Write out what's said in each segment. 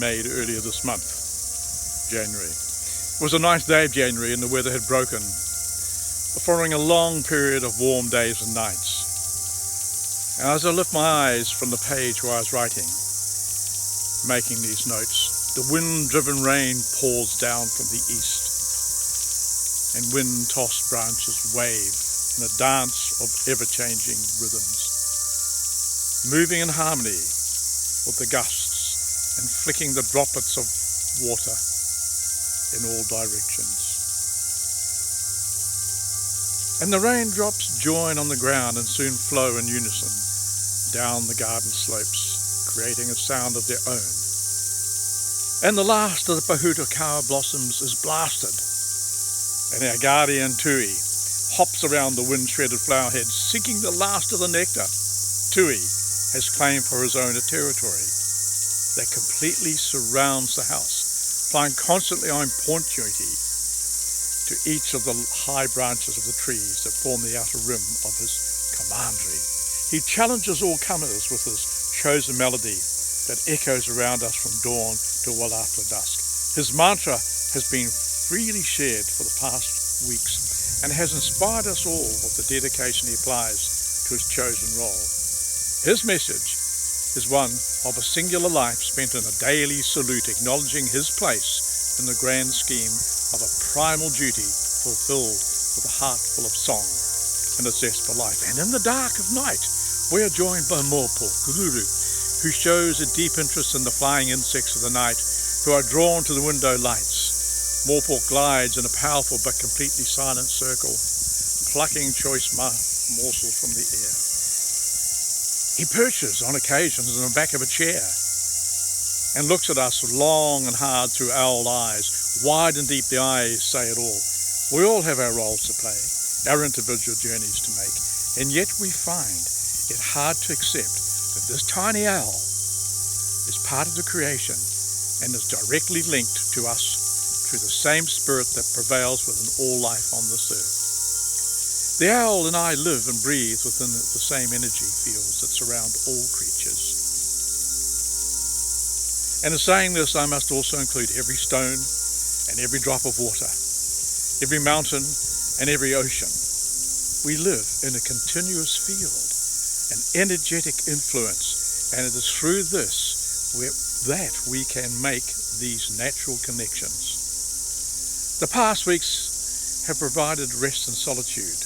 made earlier this month, January. It was a nice day of January and the weather had broken, following a long period of warm days and nights. And as I lift my eyes from the page where I was writing, making these notes, the wind-driven rain pours down from the east, and wind-tossed branches wave in a dance of ever-changing rhythms, moving in harmony with the gusts and flicking the droplets of water in all directions. And the raindrops join on the ground and soon flow in unison down the garden slopes, creating a sound of their own. And the last of the pohutukawa blossoms is blasted, and our guardian Tui hops around the wind-shredded flower heads, seeking the last of the nectar. Tui has claimed for his own a territory that completely surrounds the house, flying constantly on point duty to each of the high branches of the trees that form the outer rim of his commandery. He challenges all comers with his chosen melody that echoes around us from dawn to well after dusk. His mantra has been freely shared for the past weeks and has inspired us all with the dedication he applies to his chosen role. His message is one of a singular life spent in a daily salute, acknowledging his place in the grand scheme of a primal duty fulfilled with a heart full of song and a zest for life. And in the dark of night, we are joined by Mopo Kururu, who shows a deep interest in the flying insects of the night, who are drawn to the window lights. Mopo glides in a powerful but completely silent circle, plucking choice morsels from the air. He perches on occasions on the back of a chair and looks at us long and hard through owl eyes. Wide and deep the eyes say it all. We all have our roles to play, our individual journeys to make, and yet we find it hard to accept that this tiny owl is part of the creation and is directly linked to us through the same spirit that prevails within all life on this earth. The owl and I live and breathe within the same energy fields that surround all creatures. And in saying this, I must also include every stone and every drop of water, every mountain and every ocean. We live in a continuous field, an energetic influence, and it is through this that we can make these natural connections. The past weeks have provided rest and solitude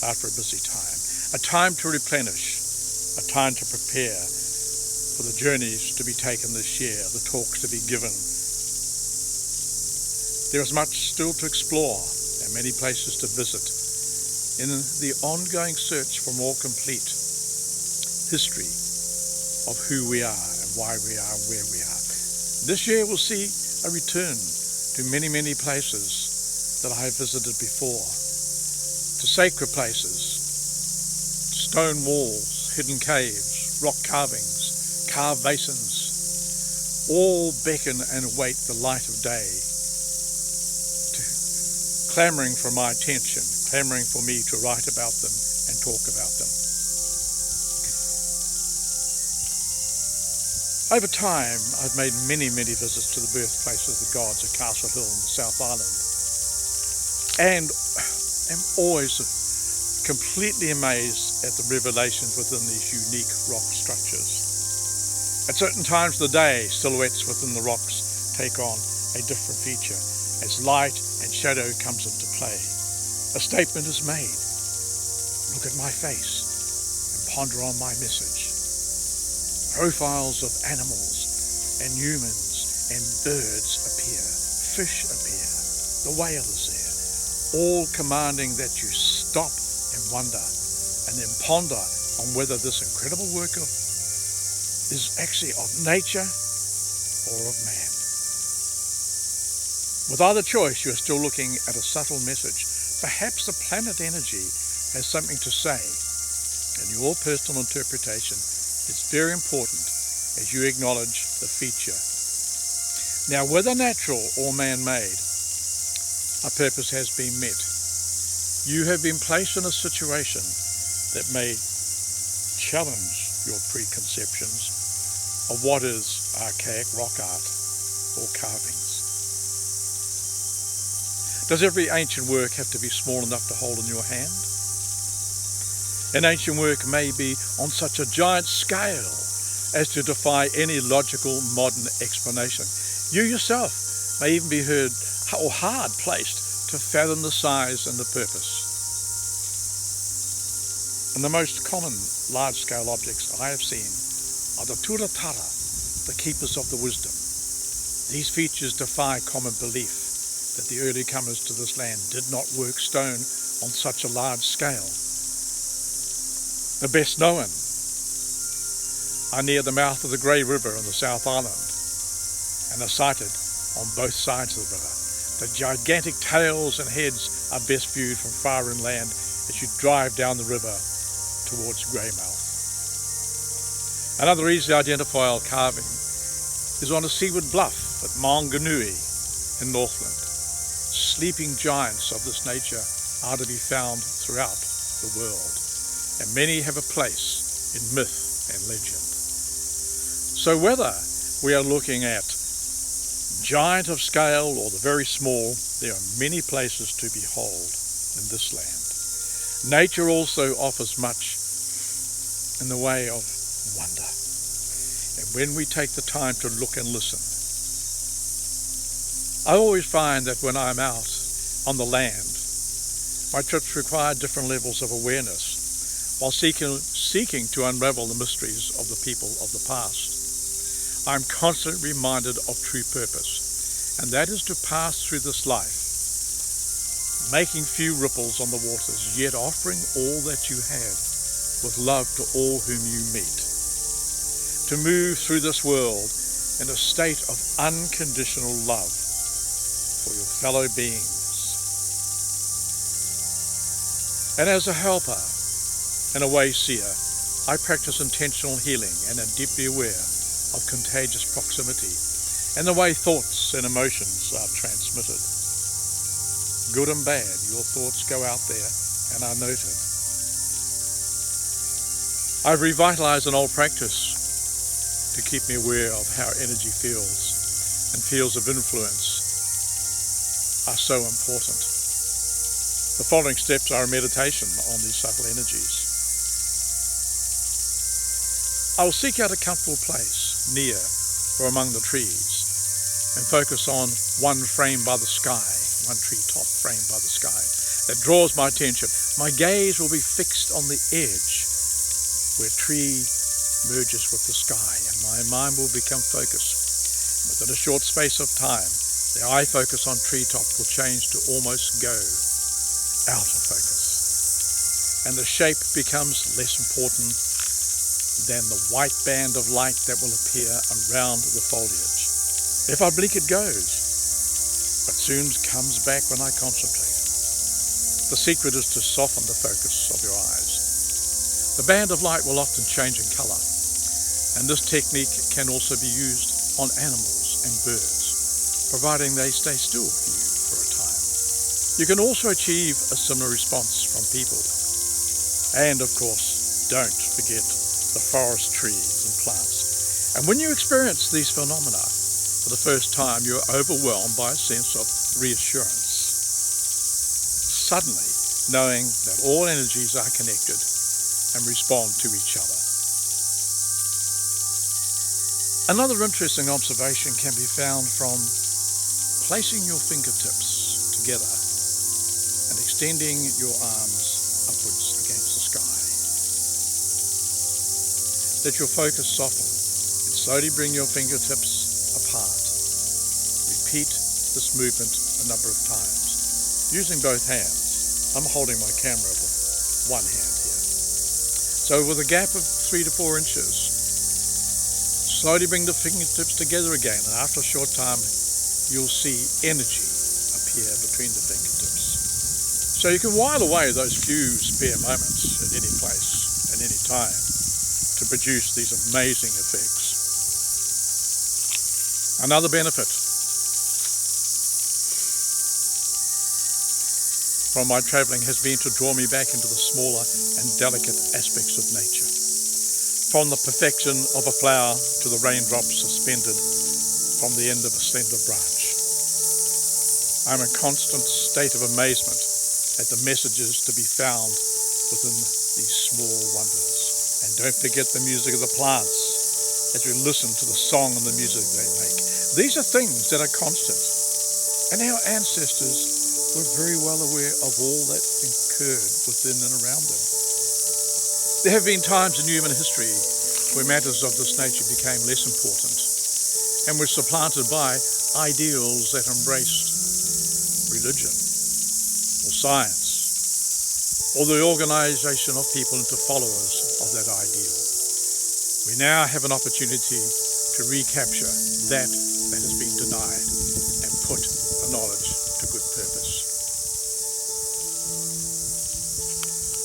after a busy time to replenish, a time to prepare for the journeys to be taken this year, the talks to be given. There is much still to explore and many places to visit in the ongoing search for more complete history of who we are and why we are where we are. This year we'll see a return to many, many places that I have visited before, to sacred places, stone walls, hidden caves, rock carvings, carved basins, all beckon and await the light of day, clamouring for my attention, clamouring for me to write about them and talk about them. Over time, I've made many, many visits to the birthplace of the gods at Castle Hill in the South Island, and am always completely amazed at the revelations within these unique rock structures. At certain times of the day, silhouettes within the rocks take on a different feature as light and shadow comes into play. A statement is made. Look at my face and ponder on my message. Profiles of animals and humans and birds appear, fish appear, the whale is there, all commanding that you stop and wonder and then ponder on whether this incredible work is actually of nature or of man. With either choice, you are still looking at a subtle message. Perhaps the planet energy has something to say, and your personal interpretation is very important as you acknowledge the feature. Now, whether natural or man-made, a purpose has been met. You have been placed in a situation that may challenge your preconceptions of what is archaic rock art, or carvings. Does every ancient work have to be small enough to hold in your hand? An ancient work may be on such a giant scale as to defy any logical modern explanation. You yourself may even be heard or hard placed to fathom the size and the purpose. And the most common large-scale objects I have seen are the turatara, the keepers of the wisdom. These features defy common belief that the early comers to this land did not work stone on such a large scale. The best known are near the mouth of the Grey River in the South Island and are sighted on both sides of the river. The gigantic tails and heads are best viewed from far inland as you drive down the river towards Greymouth. Another easily identifiable carving is on a seaward bluff at Maunganui in Northland. Sleeping giants of this nature are to be found throughout the world, and many have a place in myth and legend. So whether we are looking at giant of scale or the very small, there are many places to behold in this land. Nature also offers much in the way of wonder. And when we take the time to look and listen, I always find that when I'm out on the land, my trips require different levels of awareness while seeking to unravel the mysteries of the people of the past. I'm constantly reminded of true purpose, and that is to pass through this life, making few ripples on the waters, yet offering all that you have with love to all whom you meet. To move through this world in a state of unconditional love for your fellow beings. And as a helper and a way-seer, I practice intentional healing and am deeply aware of contagious proximity and the way thoughts and emotions are transmitted. Good and bad, your thoughts go out there and are noted. I've revitalized an old practice to keep me aware of how energy feels, and fields of influence are so important. The following steps are a meditation on these subtle energies. I will seek out a comfortable place near or among the trees and focus on one frame by the sky, one treetop framed by the sky that draws my attention. My gaze will be fixed on the edge where tree merges with the sky, and my mind will become focused. Within a short space of time, the eye focus on treetop will change to almost go out of focus, and the shape becomes less important than the white band of light that will appear around the foliage. If I blink, it goes, but soon comes back when I concentrate. The secret is to soften the focus of your eyes. The band of light will often change in color, and this technique can also be used on animals and birds, providing they stay still for you for a time. You can also achieve a similar response from people. And of course, don't forget the forest trees and plants. And when you experience these phenomena for the first time, you're overwhelmed by a sense of reassurance. Suddenly, knowing that all energies are connected and respond to each other. Another interesting observation can be found from placing your fingertips together and extending your arms upwards against the sky. Let your focus soften and slowly bring your fingertips apart. Repeat this movement a number of times, using both hands. I'm holding my camera with one hand here. So with a gap of 3 to 4 inches, slowly bring the fingertips together again, and after a short time, you'll see energy appear between the fingertips. So you can while away those few spare moments at any place, at any time, to produce these amazing effects. Another benefit from my travelling has been to draw me back into the smaller and delicate aspects of nature. from the perfection of a flower to the raindrops suspended from the end of a slender branch. I'm in constant state of amazement at the messages to be found within these small wonders. And don't forget the music of the plants as we listen to the song and the music they make. These are things that are constant. And our ancestors were very well aware of all that occurred within and around them. There have been times in human history where matters of this nature became less important and were supplanted by ideals that embraced religion or science or the organisation of people into followers of that ideal. We now have an opportunity to recapture that has been denied and put the knowledge to good purpose.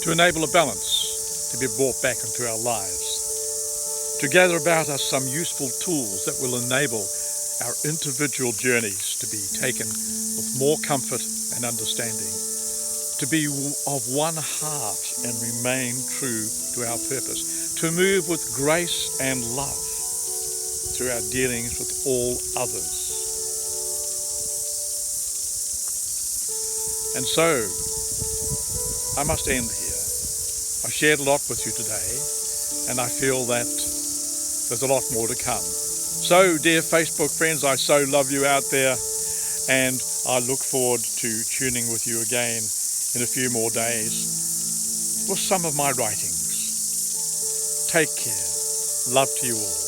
To enable a balance to be brought back into our lives. To gather about us some useful tools that will enable our individual journeys to be taken with more comfort and understanding. To be of one heart and remain true to our purpose. To move with grace and love through our dealings with all others. And so, I must end here. I've shared a lot with you today, and I feel that there's a lot more to come. So, dear Facebook friends, I so love you out there, and I look forward to tuning with you again in a few more days with some of my writings. Take care. Love to you all.